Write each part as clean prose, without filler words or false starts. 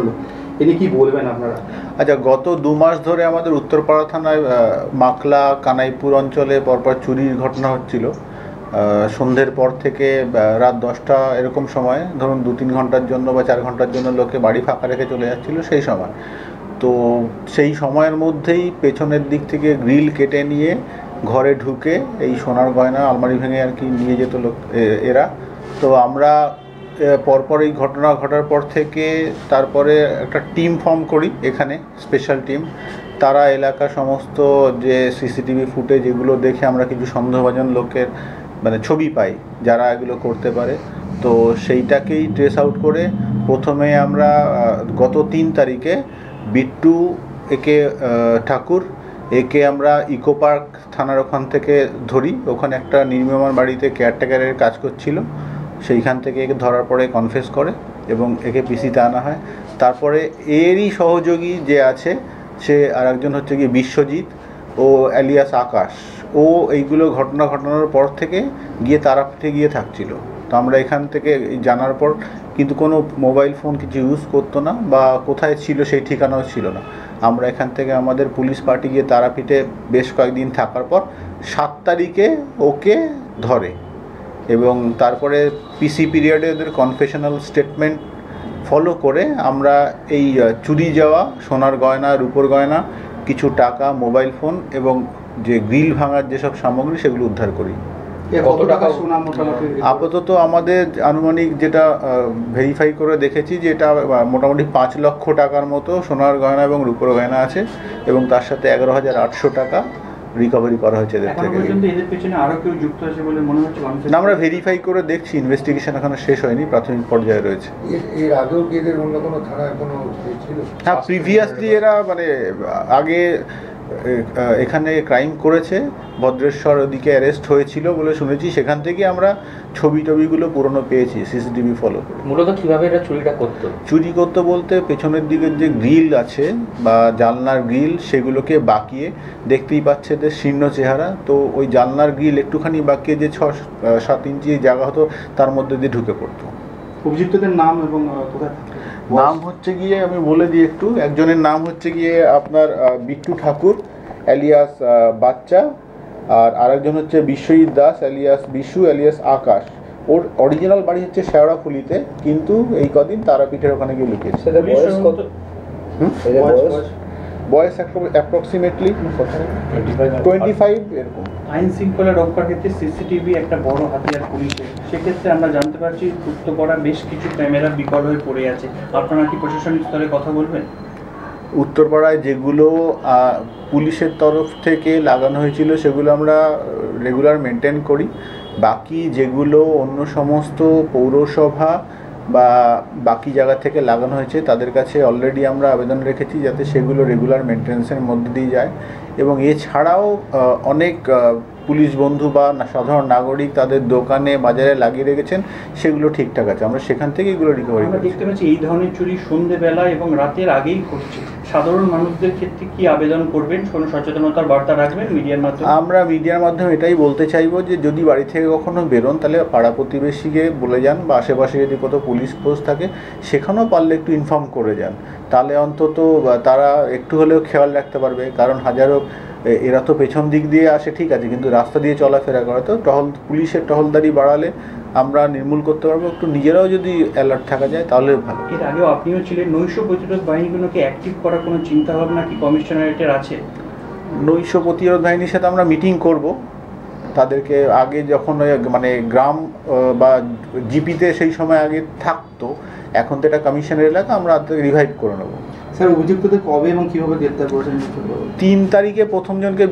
করলো, এটি কি বলবেন আপনারা? আচ্ছা, গত 2 মাস ধরে আমাদের উত্তরপাড়া থানায় মাকলা কানাইপুর অঞ্চলে পরপর চুরির ঘটনা হচ্ছিল। সন্ধ্যের পর থেকে রাত 10টা এরকম সময়, ধরুন 2-3 ঘন্টার জন্য বা 4 ঘন্টার জন্য লোকে বাড়ি ফাঁকা রেখে চলে যাচ্ছিল সেই সময়। তো সেই সময়ের মধ্যেই পেছনের দিক থেকে গ্রিল কেটে নিয়ে ঘরে ঢুকে এই সোনার গয়না আলমারি ভেঙে আর কি নিয়ে যেত লোক এরা। তো আমরা পরপর এই ঘটনা ঘটার পর থেকে তারপরে একটা টিম ফর্ম করি এখানে, স্পেশাল টিম। তারা এলাকা সমস্ত যে সিসিটিভি ফুটেজ এগুলো দেখে আমরা কিছু সন্দেহভাজন লোকের মানে ছবি পাই যারা এগুলো করতে পারে। তো সেইটাকেই ট্রেস আউট করে প্রথমে আমরা গত 3 তারিখে বিট্টু একে ঠাকুর একে আমরা ইকো পার্ক থানার ওখান থেকে ধরি। ওখানে একটা নির্মীয়মান বাড়িতে কেয়ারটেকারের কাজ করছিল, সেইখান থেকে একে ধরার পরে কনফেস করে এবং একে পিসিতে আনা হয়। তারপরে এরই সহযোগী যে আছে সে আর একজন হচ্ছে গিয়ে বিশ্বজিৎ, ও অ্যালিয়াস আকাশ। ও এইগুলো ঘটনা ঘটানোর পর থেকে গিয়ে তারাপীঠে গিয়ে থাকছিল। তো আমরা এখান থেকে জানার পর, কিন্তু কোনো মোবাইল ফোন কিছু ইউজ করতো না বা কোথায় ছিল সেই ঠিকানাও ছিল না। আমরা এখান থেকে আমাদের পুলিশ পার্টি গিয়ে তারাপীঠে বেশ কয়েকদিন থাকার পর 7 তারিখে ওকে ধরে এবং তারপরে পিসি পিরিয়ডে ওদের কনফেশনাল স্টেটমেন্ট ফলো করে আমরা এই চুরি যাওয়া সোনার গয়না, রূপোর গয়না, কিছু টাকা, মোবাইল ফোন এবং যে গ্রিল ভাঙার যেসব সামগ্রী সেগুলো উদ্ধার করি। কত টাকা সোনা মোটামুটি? আপাতত আমাদের আনুমানিক যেটা ভেরিফাই করে দেখেছি যে এটা মোটামুটি 5 লক্ষ টাকার মতো সোনার গয়না এবং রূপোর গয়না আছে এবং তার সাথে 11,800 টাকা রিকভারি করা হয়েছে এদের থেকে। এদের পেছনে আরো কেউ যুক্ত আছে বলে মনে হচ্ছে? না, আমরা ভেরিফাই করে দেখছি, ইনভেস্টিগেশন এখনো শেষ হয়নি, প্রাথমিক পর্যায়ে রয়েছে। এর আগেও কি এদের অন্য কোনো থানায় কোনো ছিল? হ্যাঁ, প্রিভিয়াসলি এরা মানে আগে এখানে ক্রাইম করেছে, ভদ্রেশ্বর ওদিকে অ্যারেস্ট হয়েছিল বলে শুনেছি। সেখান থেকে আমরা ছবিগুলো পুরনো পেয়েছি সিসিটিভি ফলো করে। মূলত কিভাবে এটা চুরি করতো বলতে পেছনের দিকের যে গ্রিল আছে বা জানলার গ্রিল সেগুলোকে বাঁকিয়ে, দেখতেই পাচ্ছে যে শীর্ণ চেহারা, তো ওই জানলার গ্রিল একটুখানি বাঁকিয়ে যে 6-7 ইঞ্চি জায়গা হতো তার মধ্যে দিয়ে ঢুকে পড়তো। অভিযুক্তদের নাম এবং কোথায়? নাম হচ্ছে গিয়ে আমি বলে দিই একটু। একজনের নাম হচ্ছে গিয়ে আপনার বিট্টু ঠাকুর অ্যালিয়াস বাচ্চা, আর আরেকজন হচ্ছে বিশ্বজিৎ দাস অ্যালিয়াস বিশু অ্যালিয়াস আকাশ। ওর অরিজিনাল বাড়ি হচ্ছে শেওড়াফুলিতে, কিন্তু এই কদিন তারাপীঠের ওখানে গিয়ে লুকিয়েছে। বয়স অ্যাপ্রক্সিমেটলি 25 এরকম। আইন শৃঙ্খলা রক্ষার ক্ষেত্রে সিসিটিভি একটা বড় হাতিয়ার পুলিশের। সেক্ষেত্রে আমরা জানতে পারছি উত্তরপাড়া বেশ কিছু ক্যামেরা বিকল হয়ে পড়ে আছে। আপনারা কি প্রশাসনিক স্তরে কথা বলবেন? উত্তরপাড়ায় যেগুলো পুলিশের তরফ থেকে লাগানো হয়েছিল সেগুলো আমরা রেগুলার মেনটেন করি। বাকি যেগুলো অন্য সমস্ত পৌরসভা বা বাকি জায়গা থেকে লাগানো হয়েছে তাদের কাছে অলরেডি আমরা আবেদন রেখেছি যাতে সেগুলো রেগুলার মেনটেন্যান্সের মধ্যে দিয়ে যায়। এবং এছাড়াও অনেক পুলিশ বন্ধু বা সাধারণ নাগরিক তাদের দোকানে বাজারে লাগিয়ে রেখেছেন, সেগুলো ঠিকঠাক আছে। আমরা সেখান থেকে এগুলো রিকভারি করি। দেখতে পাচ্ছি এই ধরনের চুরি সন্ধ্যেবেলা এবং রাতের আগেই ঘটছে। সাধারণ মানুষদের ক্ষেত্রে কি আবেদন করবেন? কোনো সচেতনতার বার্তা রাখবেন মিডিয়ার মাধ্যমে? আমরা মিডিয়ার মাধ্যমে এটাই বলতে চাইবো যে যদি বাড়ি থেকে কখনো বেরোন তাহলে পাড়া প্রতিবেশীকে বলে যান, বা আশেপাশে যদি কোথাও পুলিশ পোস্ট থাকে সেখানেও পারলে একটু ইনফর্ম করে যান, তাহলে অন্তত তারা একটু হলেও খেয়াল রাখতে পারবে। কারণ হাজারো এরা তো পেছন দিক দিয়ে আসে ঠিক আছে, কিন্তু রাস্তা দিয়ে চলাফেরা করে, তো পুলিশের টহলদারি বাড়ালে আমরা নির্মূল করতে পারবো। একটু নিজেরাও যদি অ্যালার্ট থাকা যায় তাহলে ভালো। এর আগেও আপনিও ছিলেন, নৈশ প্রতিরোধ বাহিনীগুলোকে অ্যাক্টিভ করার কোনো চিন্তাভাবনা কি কমিশনারেটের আছে? নৈশ প্রতিরোধ বাহিনীর সাথে আমরা মিটিং করব। তাদেরকে আগে যখন মানে গ্রাম বা জিপিতে সেই সময় আগে থাকতো, এখন তো এটা কমিশনের এলাকা, আমরা রিভাইভ করে নেবো। স্যার, অভিযুক্তদের কবে এবং কীভাবে গ্রেপ্তার করেছেন? 3 তারিখে প্রথমজনকে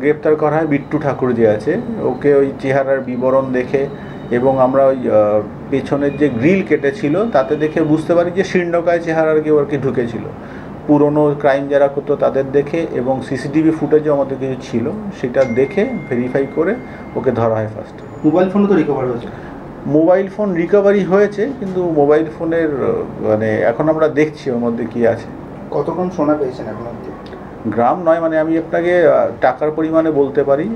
গ্রেপ্তার করা হয়, বিট্টু ঠাকুর যে আছে, ওকে ওই চেহারার বিবরণ দেখে এবং আমরা ওই পেছনের যে গ্রিল কেটেছিল তাতে দেখে বুঝতে পারি যে শীর্ণকায় চেহারার কেউ আর কি ঢুকেছিল। পুরনো ক্রাইম যারা করতো তাদের দেখে এবং সিসিটিভি ফুটেজও আমাদের কিছু ছিল, সেটা দেখে ভেরিফাই করে ওকে ধরা হয় ফার্স্ট। মোবাইল ফোনও তো রিকভার হয়েছে? মোবাইল ফোন রিকভারি হয়েছে, কিন্তু মোবাইল ফোনের মানে এখন আমরা দেখছি ওর মধ্যে কী আছে। কতক্ষণ সোনা পেয়েছেন এখন? গ্রাম নয়, মানে আমি আপনাকে টাকার পরিমাণে বলতে পারি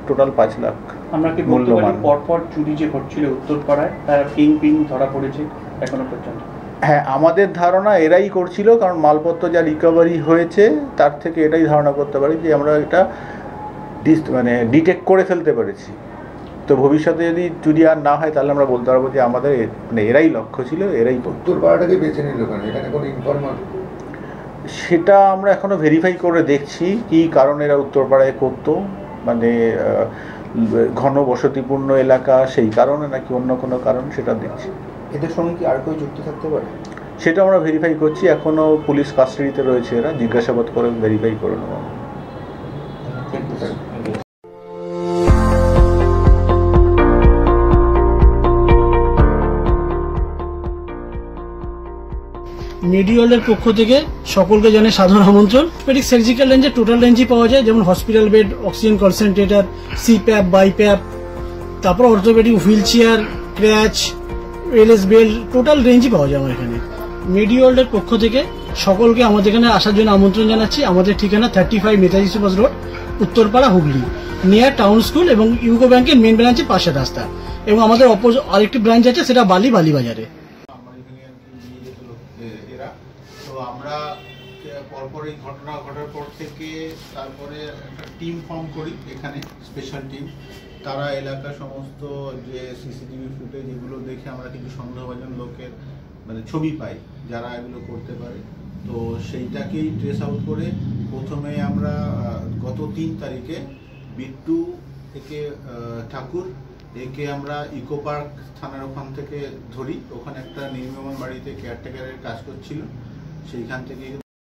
টোটাল 5 লাখ। আমরা কি বলতে পারি পরপর চুরি যে ঘটছিল উত্তরপাড়ায় তার কিং পিং ধরা পড়েছে এখনো পর্যন্ত? হ্যাঁ, আমাদের ধারণা এরাই করছিল, কারণ মালপত্র যা রিকভারি হয়েছে তার থেকে এটাই ধারণা করতে পারি যে আমরা এটা মানে ডিটেক্ট করে ফেলতে পেরেছি। তো ভবিষ্যতে যদি চুরি আর না হয় তাহলে আমরা বলতে পারবো যে আমাদের মানে এরাই লক্ষ্য ছিল, এরাই করতো। উত্তরপাড়াটাকে বেছে নিল কেন? এখানে কোনো ইনফরমাল? সেটা আমরা এখনো ভেরিফাই করে দেখছি কি কারণে এরা উত্তরপাড়ায় করতো, মানে ঘন বসতিপূর্ণ এলাকা সেই কারণে নাকি অন্য কোনো কারণ, সেটা দেখছি। এদের সঙ্গে কি আর কেউ যুক্ত থাকতে পারে? সেটা আমরা ভেরিফাই করছি, এখনো পুলিশ কাস্টাডিতে রয়েছে, এরা জিজ্ঞাসাবাদ করে ভেরিফাই করে নেব। মেডিওয়ালের পক্ষ থেকে সকলকে জানাই সাধারণ আমন্ত্রণ। অর্থোপেডিক সার্জিক্যাল রেঞ্জে টোটাল রেঞ্জই পাওয়া যায়, যেমন hospital bed, oxygen concentrator, CPAP, BiPAP, তারপর orthopaedic wheelchair, crutch, LS belt, total রেঞ্জই পাওয়া যায় আমার এখানে। মেডিওয়ালের পক্ষ থেকে সকলকে আমাদের এখানে আসার জন্য আমন্ত্রণ জানাচ্ছি। আমাদের ঠিকানা 35 Netaji Subhash road, Uttarpara, Hooghly, near town school এবং ইউকো ব্যাংকের মেন ব্রাঞ্চের পাশের রাস্তা। এবং আমাদের আরেকটি ব্রাঞ্চ আছে, সেটা বালিবাজারে। তো আমরা পরপর এই ঘটনা ঘটার পর থেকে তারপরে একটা টিম ফর্ম করি এখানে, স্পেশাল টিম। তারা এলাকা সমস্ত যে সিসিটিভি ফুটেজ এগুলো দেখে আমরা কিছু সন্দেহভাজন লোকের মানে ছবি পাই যারা এগুলো করতে পারে। তো সেইটাকেই ট্রেস আউট করে প্রথমে আমরা গত 3 তারিখে বিট্টু একে ঠাকুর একে আমরা ইকো পার্ক থানার ওখান থেকে ধরি। ওখানে একটা নির্মীয়মান বাড়িতে কেয়ারটেকারের কাজ করছিল, সেইখান থেকে